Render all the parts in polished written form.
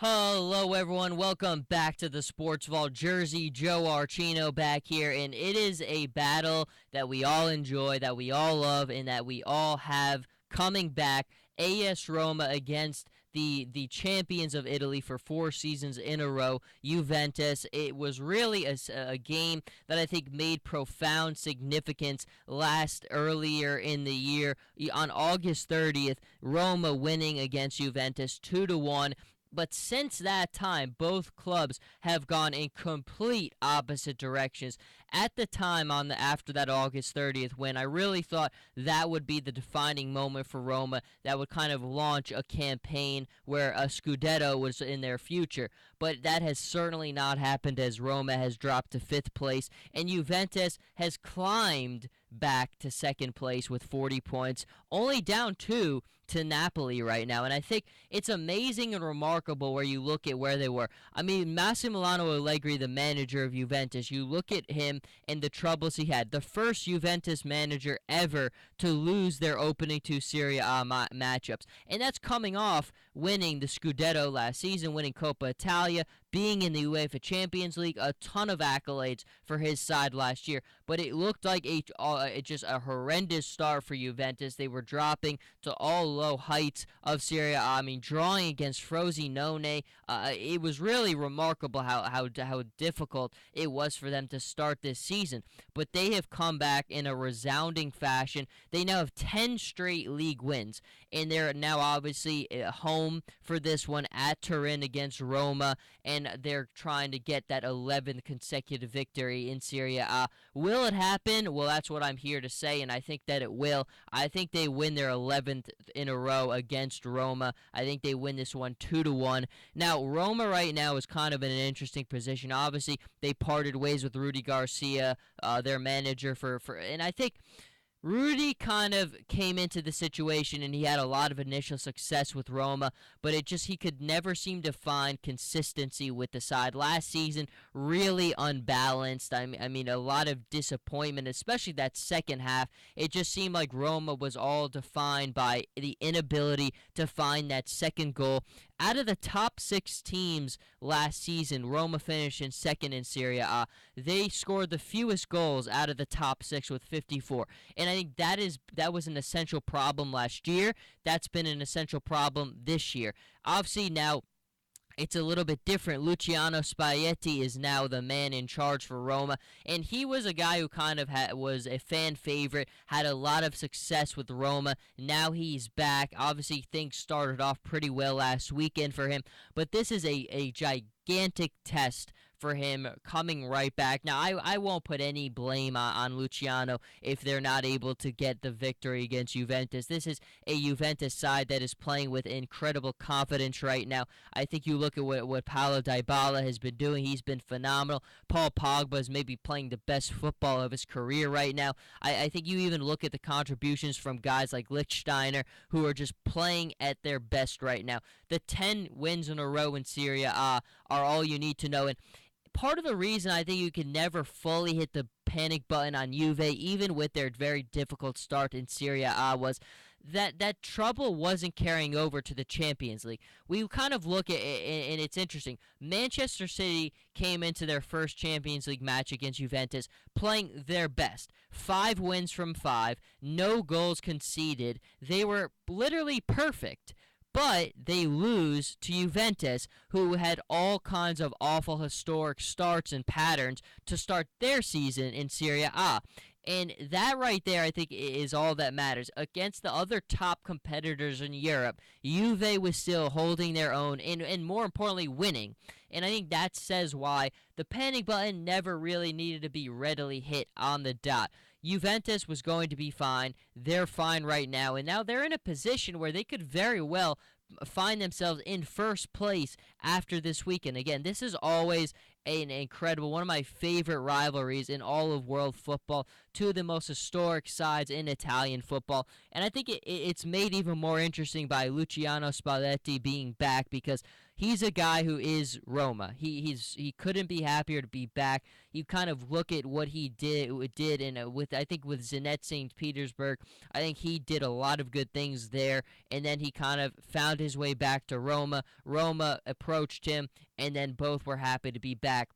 Hello, everyone. Welcome back to the Sports Vault. Jersey Joe Archino back here, and it is a battle that we all enjoy, that we all love, and that we all have coming back. AS Roma against the champions of Italy for 4 seasons in a row, Juventus. It was really a game that I think made profound significance earlier in the year. On August 30th, Roma winning against Juventus 2-1. But since that time, both clubs have gone in complete opposite directions. At the time, after that August 30th win, I really thought that would be the defining moment for Roma that would kind of launch a campaign where a Scudetto was in their future. But that has certainly not happened, as Roma has dropped to 5th place, and Juventus has climbed back to 2nd place with 40 points, only down 2 to Napoli right now. And I think it's amazing and remarkable where you look at where they were. I mean, Massimiliano Allegri, the manager of Juventus, you look at him and the troubles he had. The first Juventus manager ever to lose their opening 2 Serie A matchups. And that's coming off winning the Scudetto last season, winning Coppa Italia, being in the UEFA Champions League, a ton of accolades for his side last year. But it looked like just a horrendous start for Juventus. They were dropping to all low heights of Serie A. I mean, drawing against Frosinone. It was really remarkable how difficult it was for them to start this season. But they have come back in a resounding fashion. They now have 10 straight league wins, and they're now obviously home for this one at Turin against Roma, and they're trying to get that 11th consecutive victory in Serie A. Will it happen? Well, that's what I'm here to say, and I think that it will. I think they win their 11th in a row against Roma. I think they win this one 2-1. Now, Roma right now is kind of in an interesting position. Obviously, they parted ways with Rudy Garcia, their manager, and I think Rudy kind of came into the situation and he had a lot of initial success with Roma, but he could never seem to find consistency with the side. Last season, really unbalanced. I mean, a lot of disappointment, especially that second half. It just seemed like Roma was all defined by the inability to find that second goal. Out of the top 6 teams last season, Roma finished in 2nd in Serie A. They scored the fewest goals out of the top 6 with 54. And I think that was an essential problem last year. That's been an essential problem this year. Obviously now it's a little bit different. Luciano Spalletti is now the man in charge for Roma, and he was a guy who kind of was a fan favorite, had a lot of success with Roma. Now he's back. Obviously, things started off pretty well last weekend for him, but this is a gigantic test for him coming right back. Now, I won't put any blame on Luciano if they're not able to get the victory against Juventus. This is a Juventus side that is playing with incredible confidence right now. I think you look at what Paulo Dybala has been doing. He's been phenomenal. Paul Pogba is maybe playing the best football of his career right now. I think you even look at the contributions from guys like Lichtsteiner, who are just playing at their best right now. The 10 wins in a row in Serie A are all you need to know. And part of the reason I think you can never fully hit the panic button on Juve, even with their very difficult start in Serie A, was that trouble wasn't carrying over to the Champions League. We kind of look at it, and it's interesting. Manchester City came into their first Champions League match against Juventus playing their best. 5 wins from 5, no goals conceded. They were literally perfect. But they lose to Juventus, who had all kinds of awful historic starts and patterns to start their season in Serie A. And that right there, I think, is all that matters. Against the other top competitors in Europe, Juve was still holding their own and more importantly, winning. And I think that says why the panic button never really needed to be readily hit on the dot. Juventus was going to be fine. They're fine right now. And now they're in a position where they could very well find themselves in first place after this weekend. Again, this is always an incredible, one of my favorite rivalries in all of world football, two of the most historic sides in Italian football. And I think it's made even more interesting by Luciano Spalletti being back, because he's a guy who is Roma. He couldn't be happier to be back. You kind of look at what he did, and with I think with Zenit St. Petersburg, I think he did a lot of good things there, and then he kind of found his way back to Roma. Roma approached him, and then both were happy to be back.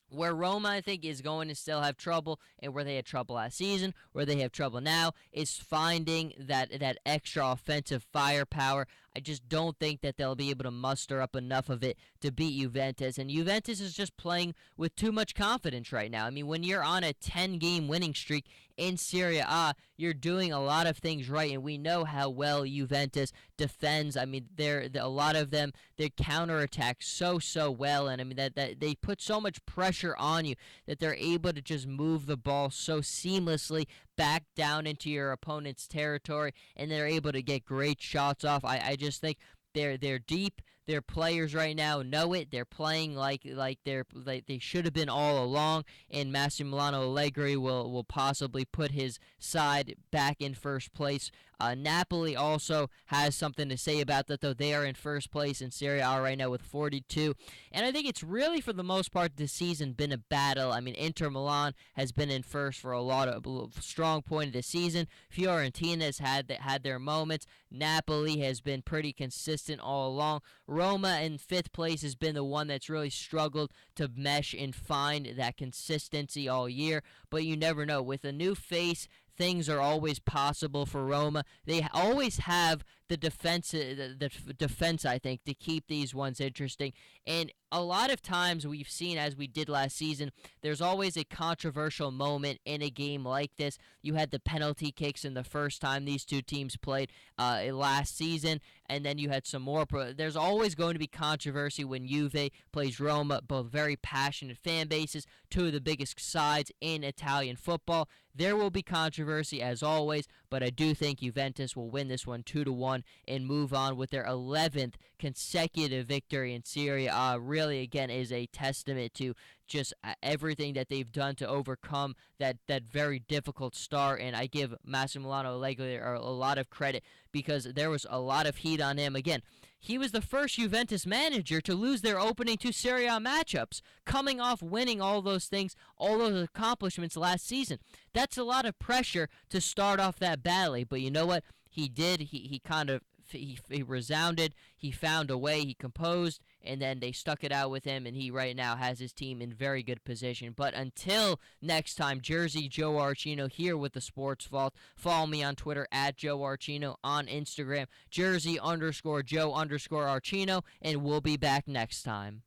Where Roma, I think, is going to still have trouble, and where they had trouble last season, where they have trouble now, is finding that extra offensive firepower. I just don't think that they'll be able to muster up enough of it to beat Juventus. And Juventus is just playing with too much confidence right now. I mean, when you're on a 10-game winning streak in Serie A, you're doing a lot of things right, and we know how well Juventus defends. I mean, a lot of them, they counterattack so well, and I mean that they put so much pressure on you that they're able to just move the ball so seamlessly back down into your opponent's territory, and they're able to get great shots off. I just think they're deep. Their players right now know it. They're playing like they should have been all along, and Massimiliano Allegri will possibly put his side back in first place. Napoli also has something to say about that, though. They are in first place in Serie A right now with 42. And I think it's really, for the most part, this season been a battle. I mean, Inter Milan has been in first for a lot of strong point of the season. Fiorentina has had their moments. Napoli has been pretty consistent all along. Roma in fifth place has been the one that's really struggled to mesh and find that consistency all year. But you never know. With a new face, things are always possible for Roma. They always have the defense, I think, to keep these ones interesting. And a lot of times we've seen, as we did last season, there's always a controversial moment in a game like this. You had the penalty kicks in the first time these two teams played last season, and then you had some more. There's always going to be controversy when Juve plays Roma, both very passionate fan bases, two of the biggest sides in Italian football. There will be controversy, as always, but I do think Juventus will win this one 2-1 and move on with their 11th consecutive victory in Serie A. Really, again, is a testament to just everything that they've done to overcome that very difficult start. And I give Massimiliano Allegri a lot of credit, because there was a lot of heat on him. Again, he was the first Juventus manager to lose their opening two Serie A matchups, coming off winning all those things, all those accomplishments last season. That's a lot of pressure to start off that badly, but you know what? He did. He resounded. He found a way. He composed, and then they stuck it out with him, and he right now has his team in very good position. But until next time, Jersey Joe Archino here with the Sports Vault. Follow me on Twitter at Joe Archino, on Instagram Jersey_Joe_Archino, and we'll be back next time.